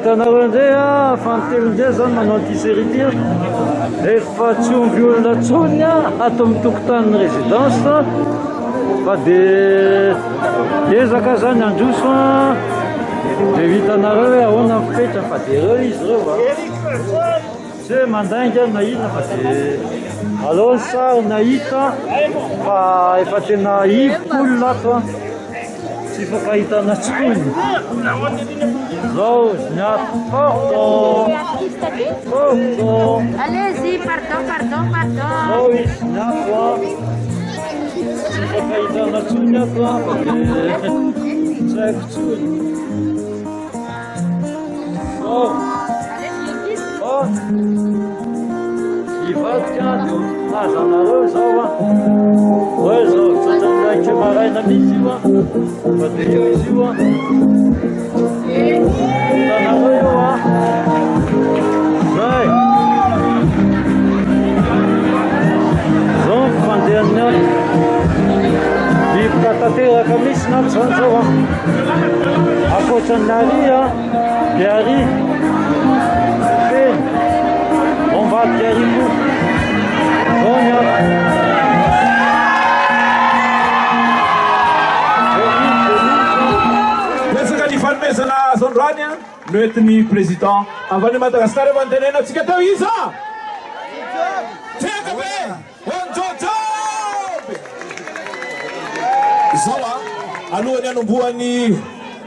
hitanareo ndray a fantelondray zany manao ty série ty efa tsy omby olona tsony ato amin'ny tokotanin'ny résidence fa dia ezaka zany androso dia hitanareo hoe ahoana mipetra fa dia reo izy reo va tsy hoe mandainga na ina fa dia aloha sary nahita fa efa tena ivok'olona ato tsy fakahitana tsony zao zignato forto Allez-y, pardon. zao izy zignato tsy fakahitana tsony ato fa dia tsy haiko tsony ivadika dia azanareo zao hoe zao tsatsamilaike maraina misy io fa dia io izy io hitanareo io zay zao fandehan'ny biby tanteraka misy nato zany zao akoatran'ny ary dia ary feny ombadika ary ko zao ny resaka ny fanomezana zandroany noentin'ny président avany Madagasikara efa nitenena atsika teo iza tekabe onjojoby zao alohany anombohan'ny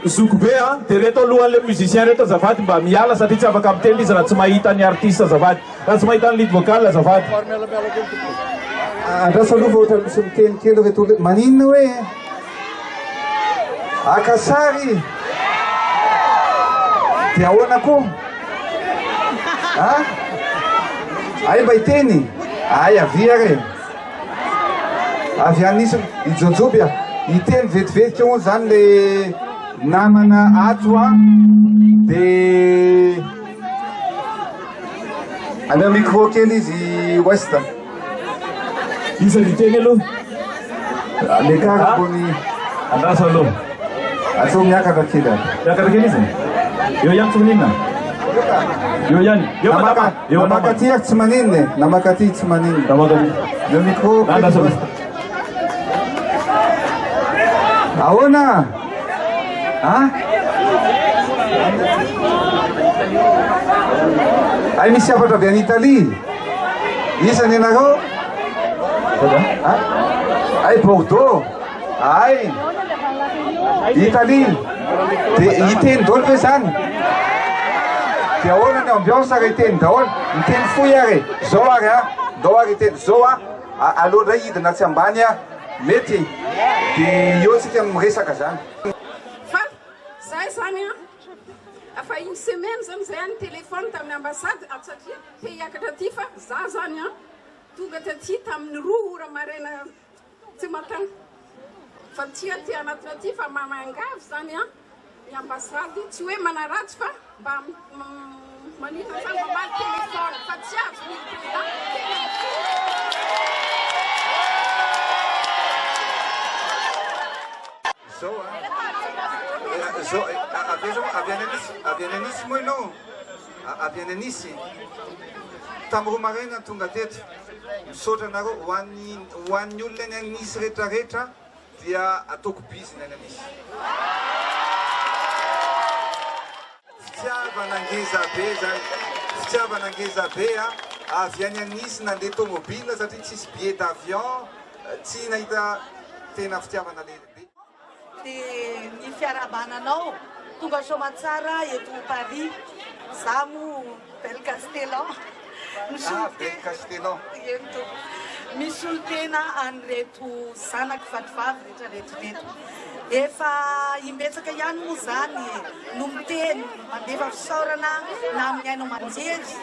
zokobe dia reto alohan'le musicien reto azavady mba miala satria tsy afaka mitendry izy raha tsy mahita ny artiste azavady raha tsy mahita ny lead vocal azavady andraso aloha ohatra misy miteny kely reto olona maninona hoe akasary dia ahoana koa ay mba hiteny ay avia re avy anisy ijojoby hiteny vetivetika eo zany le namana ato dia amea micro kely izy ouest iza viteny aloha le karabony andraso aloha atao miakatra kely miakatra kely izy eo ihany tsy maninona eo ihany namakaty ako tsy maninona namakaty tsy maninona le micro andraso aloha ahoana ay misy afatra avy any Italie isany ianareo ay Bordeaux ay Italie dia hiteny daholo ve zany dia ahoana ny ambiance ary hiteny daholo miteny foy ary zao ary dao ary hiteny zao aloha ndray hidina tsy ambany mety dia eo tsika miresaka zany fa zay zany afa une semaine zany zay any téléphone tamin'ny ambassade satria te hiakatra aty fa za zany tonga taty tamin'ny 2 ora maraina tsy matany fa tia ty anatina aty fa mamangavy zany ny ambassade tsy hoe manaratsy fa mba manina zany mamaly téléphone fa tsy azo zao avy any anisy moa ianao avy any anisy tamin'ny roa maraina tonga teto misaotra anareo hoan'ny olona ny anisy rehetrarehetra dia ataoko bizy ny any anisy fitiavana ngezabe zany fitiavana ngezabe avy any anisy nandeha tomobile satria tsisy billet d'avion tsy nahita tena fitiavana lehibe dia ny fiarabananao tonga somatsara eto Paris za mo Bel Castellan Bel Castellan misy olo tena an'reto zanaky vadivavy rehetrarehetrareto efa imbetsaka ihany moa zany no miteny mandefa fisaorana na amin'ny hainao manjery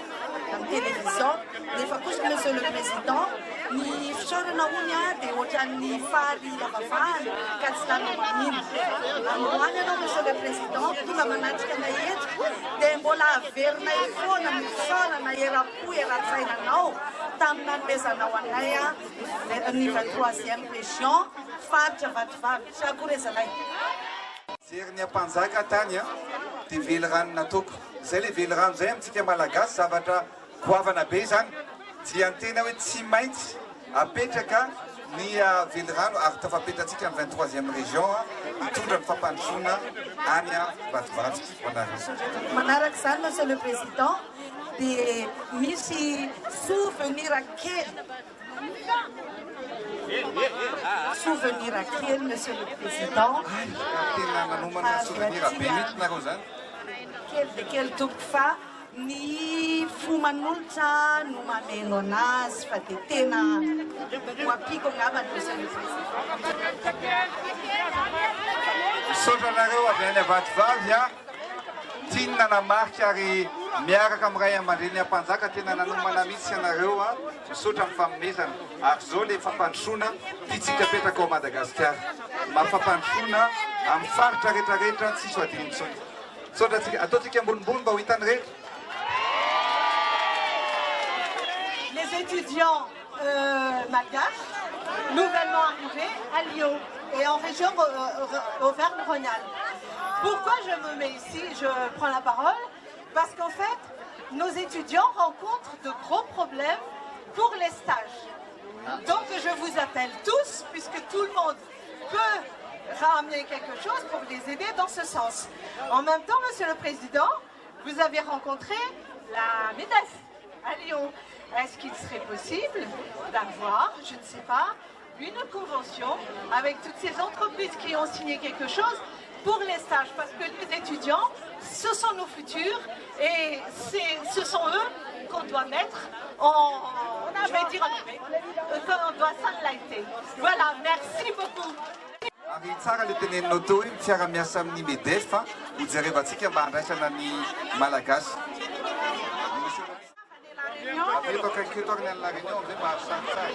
amin'ny télévision nefa kosa monsieur le président ny fisaorana hony dia ohatran'ny fary lavavahany ka tsy lanao manino androany ianao monsieur le président tonga manatrika anay eto dia mbola averina foana ny fisaorana era-po era-tsainanao tamin'ny nanomezanao anay ny 23e région faritra vadivavy sy akory ezanay jery ny ampanjaka tany dia vely rano nataoko zay le velirano zay amitsika malagasy zavatra goavana be zany dia ny tena hoe tsy maintsy apetraka ny velirano ary tafapetratsika amin'ny 23e région mitondra ny fampandrosoana any a vatovatsika manaraka izany monsieur le président dia misy souvenir kely monsieur le président tena nanomana souvenir be mihitsy nareo zany kely dia kely tompoko fa ny fomanolotra no mameno anazy fa dia tena hoapiko angambany monsieur le président misotranareo avy any avatovavy a tinona namarika ary miaraka amin'ny ray aman-dreny ampanjaka tena nanomana mihitsy ianareo a misotra amin'ny fanomezana ary zao le fampandrosoana tiatsika petraka ao Madagasikara mafampandrosoana amin'ny faritra rehetrarehetra tsisy ho adino mitsony sotratsika ataotsika ambonimbony mba ho hitany rehetra. Les étudiants malgaches nouvellement arrivés à Lyon et en région Auvergne-Rhône-Alpes. Pourquoi je me mets ici, je prends la parole? Parce qu'en fait, nos étudiants rencontrent de gros problèmes pour les stages. Donc je vous appelle tous, puisque tout le monde peut ramener quelque chose pour les aider dans ce sens. En même temps, Monsieur le Président, vous avez rencontré la MEDEF à Lyon. Est-ce qu'il serait possible d'avoir, je ne sais pas, une convention avec toutes ces entreprises qui ont signé quelque chose pour les stages? Parce que les étudiants, ce sont nos futurs et ce sont eux qu'on doit mettre je vais dire qu'on doit sunlighter. Voilà, merci beaucoup. Ary tsara le teneninao teo hoe mifiara-miasa amin'ny MEDEF hojerevantsika mba handraisana ny malagasy. Avy akaiky any la réunion amizay mba hafisarisary.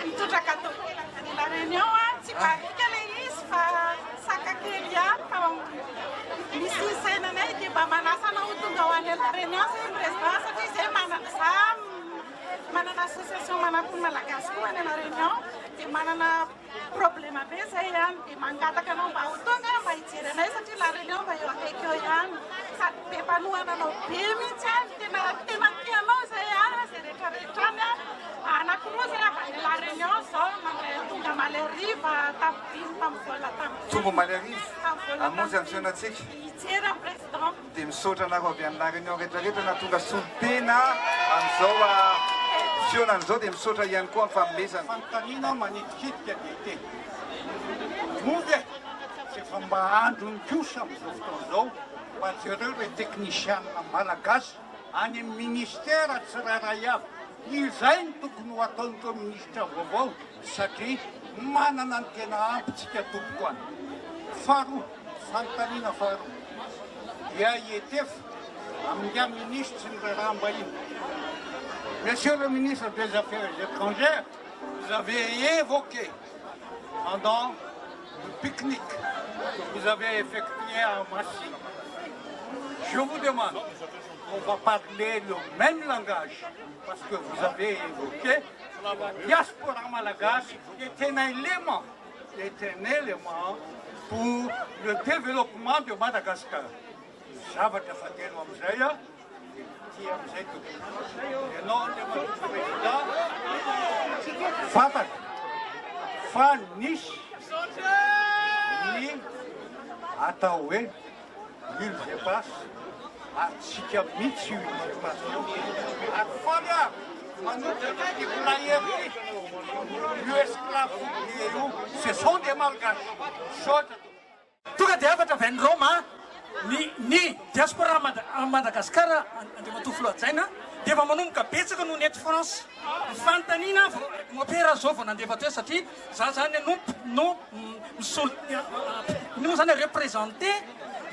Mitondraka tokony la réunion tsy barika le izy fa saka kely ihany fa misy senanay dia mba manasana ho tonga ho any la réunion zay ny président satria zay manana association manapony malagasy koa any la réunion dia manana problème be zay ihany dia mangataka anao mba ho tonga mba hijery anay satria la réunion mba eo akaiky eo ihany sady be mpanohana anao be mihitsy any tena tianao zay ihany zay rehetrarehetra any anakiroa zay avy any la réunion zao tonga maleriva tamin'ny vola tonga maleriva amonjy amin'ny fiainatsika hijery amin'ny président dia misaotra anareo avy any la réunion rehetrarehetra na tonga solotena amin'izao fiaonan'izao dia misaotra ihany koa amin'ny fanomezana. Fantanina manitikitika dite move efa mba androny kosa amin'izao fotoan'izao mba jereo le teknisianina malagasy any amin'ny ministera tsirairay avy izay ny tokony ho ataon'ireo ministra vaovao satria manana ny tena ampitsika tompoko any. Faharoa fantanina faharoa dia IETF amin'ny ministre ny raham-bahiny. Monsieur le ministre des Affaires étrangères, vous avez évoqué pendant le pique-nique que vous avez effectué à Massy. Je vous demande, on va parler le même langage parce que vous avez évoqué la diaspora malagasy est un élément pour le développement de Madagascar. Zavatra fateno amizay le nom de notre président fantatra fa nisy ny atao hoe l'huile de passe atsika mihitsy huile de passe ary faly a manomboka ty volahery io esclave io ce sont des malgaches saotra tonga dia afatra avy any Roma ny diaspora Madagasikara andea matofolo ajaina dia efa manomboka betsaka no nety France fantaniana mopera zao vao nandefa teo satria za zany no zany représenté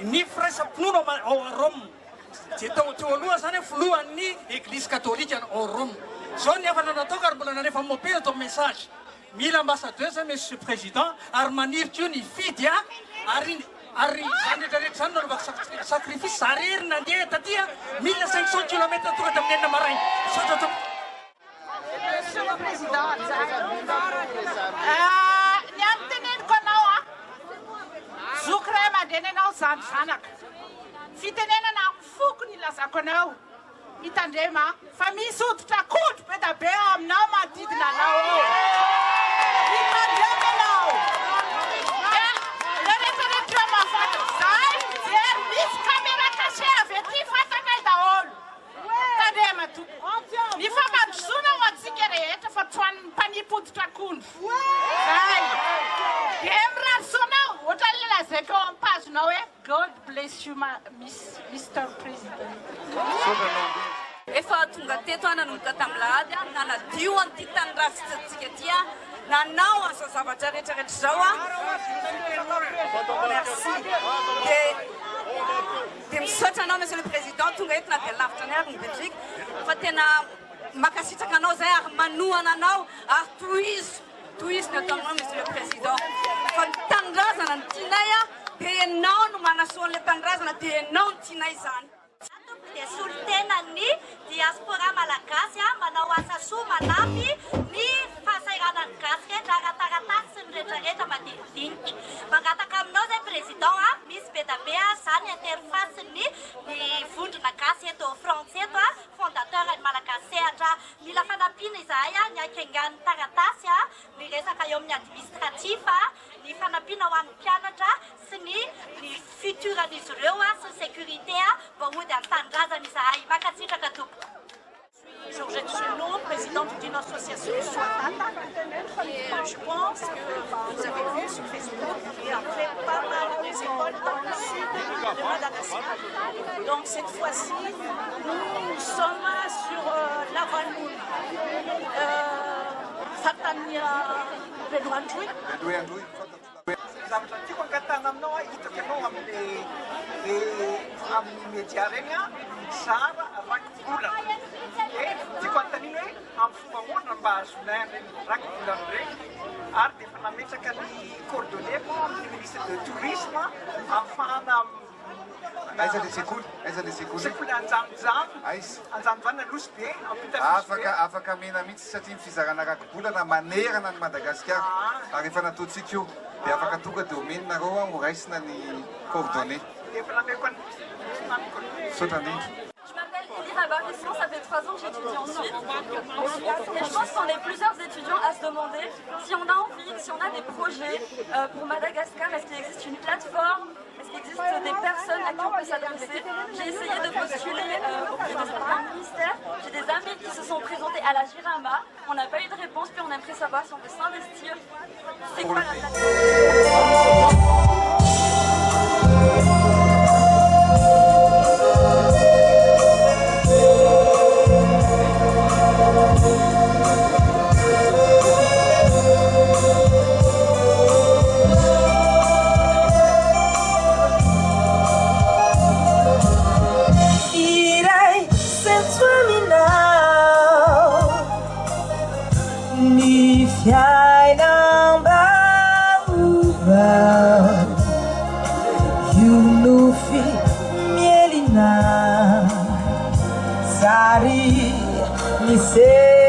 ny firaisampinono ao Rome dia teo aloha zany filohan'ny église catholique ao Rome zao ny afana nataoko ary mbola nanefa mopera tao message mille ambassadeur zay monsieur président ary maniritra io ny fidy ary zany rehetrarehetra zany nanovako sacrifice zarery nandeha tatya 1500 km tonga tamin'ny enina maraina saotra to. Monsieur le Président, ny amin'ny teneniko anao zokray mandeha anao zany zanaka fitenenana fokony ilazako anao hitandrema fa misy oditra akondro be da be aminao manodidina anao hitandrema anao le rehetrarehetra mafantatra zay jery misy caméra caché avy aty fantakay daholo tandrema tompo ny famadrosoana ho antsika rehetra fa troan'ny mpanipoditra akondro zay de mirarisonao ohatra le lazaiko eo ampazonao hoe God bless you Mr. President. Efa tonga teto nanomboka tamin'ny lahady nanadio an'ity tanindrazitsika ty nanao asa zavatra rehetrarehetra zao merci de misaotra anao monsieur le président tonga eto na de lavitra ny ary ny Belgique fa tena makasitraka anao zay ary manohana anao ary tohizo ny atao aminao monsieur le président fa ny tanindrazana ny tianay dia ianao no manasoan'le tanindrazana dia ianao ny tianay zany dia solitena ny diaspora malagasy manao asa soa manampy ny fahasairana ny gasy rehetra arataratasy sy ny rehetrarehetra madinidinika mangataka aminao zay président misy be da be zany interface ny vondrona gasy eto France eto fondateur ny malagasy sehatra mila fanampiana izahay ny akengany taratasy ny resaka eo amin'ny administratif ny fanampiana ho an'ny mpianatra sy ny futuran'izy ireo sy sécurité mba hody amin'ny tanindrazana izahay makatsitraka tompo. Georgette Chenot, présidente d'une association Swatata. Et je pense que vous avez vu sur Facebook qu'il y a fait pas mal des écoles dans le sud de Madagascar. Donc cette fois-ci, nous sommes sur la Valmoun. Fatania Bedouandoui. Zavatra tiako angatana aminao hitako ianao amin'ny média regny sara rakibolana tiako antaniny hoe amin'ny fomba ahoana mba azonay rakibolana regny ary dia efa nametraka ny coordonnées amin'ny ministre de tourisme afahana aiza le sekoly sekoly anjanojany aloso be afaka mena mihitsy satria ny fizarana rakibolana manerana ny Madagasikara ary efa nataontsika io dia afaka tonga dia omeninareo horaisina ny coordonnées sautandindro. Je m'appelle Elira Barisson, ça fait 3 ans que j'étudie en Suisse. Et je pense qu'on est plusieurs étudiants à se demander si on a envie, si on a des projets pour Madagascar. Est-ce qu'il existe une plateforme? Est-ce qu'il existe des personnes à qui on peut s'adresser? J'ai essayé de postuler auprès de certains ministères. J'ai des amis qui se sont présentés à la Girama. On n'a pas eu de réponse, puis on aimerait savoir si on peut s'investir. C'est quoi la plateforme? Sari, mi sei